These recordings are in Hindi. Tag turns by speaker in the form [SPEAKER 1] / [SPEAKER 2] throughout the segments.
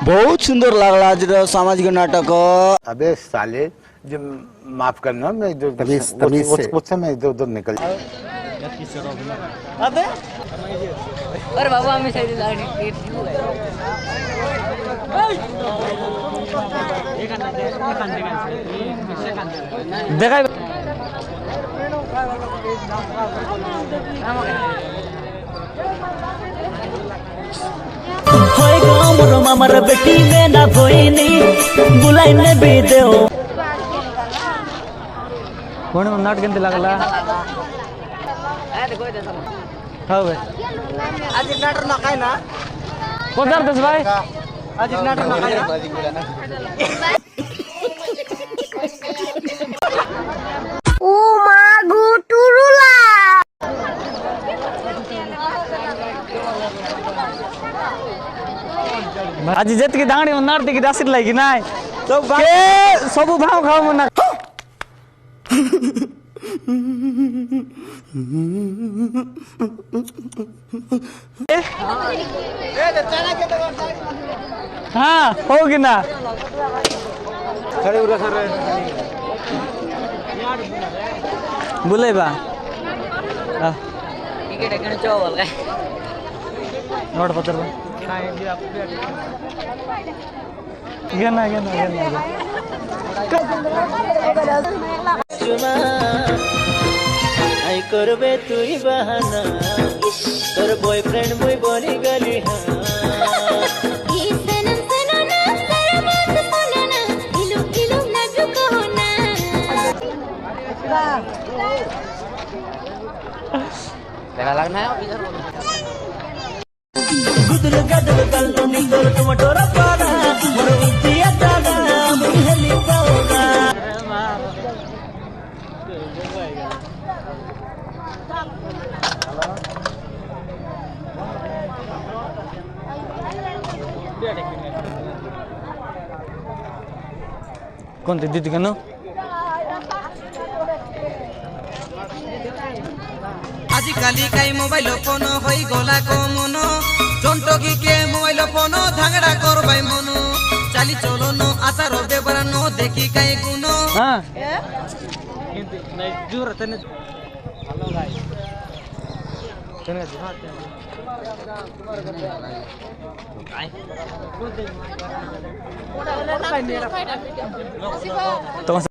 [SPEAKER 1] बहुत सुंदर लगला आज सामाजिक नाटक।
[SPEAKER 2] अबे साले जो माफ करना, मैं इधर मुझसे मैं इधर उधर निकल।
[SPEAKER 3] अबे अरे बाबा हमें सही लाड़ी देखा मामर बेटी में ना भोईनी बुलाई ने भी देओ कौन नाट केंते लागला हां भाई आज नाटर ना काय ना कोण करतस भाई आज नाटर ना काय
[SPEAKER 4] ओ मा गो टुरुला
[SPEAKER 3] आज जेतकी दांगडी नारती की दासित लागी नाही तो के सबु भाव खाव मना हाँ होगी ना बोले बा नोट पत्र बा घेना घेना घेना आई करबे तुई बहाना तोर बॉयफ्रेंड मुई बनी गली हां तेरा लगना है गुदल गदल गल निकर टमाटो रपाना मोर उतिया दादा मुहली पाऊंगा कौन ती दीदी कनो
[SPEAKER 5] आजिकाली काई मोबाइल फोन होई गोला को मनो जंटकी के मोबाइल फोन धांगड़ा करबाई मनो चाली चलो नो आचार व्यवहार नो देखी काई गुनो
[SPEAKER 3] हां किंतु नाही दूर तने हेलो भाई तने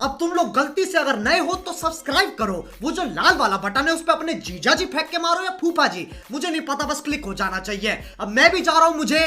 [SPEAKER 6] अब तुम लोग गलती से अगर नए हो तो सब्सक्राइब करो, वो जो लाल वाला बटन है उस पे अपने जीजा जी फेंक के मारो या फूफा जी, मुझे नहीं पता, बस क्लिक हो जाना चाहिए। अब मैं भी जा रहा हूं, मुझे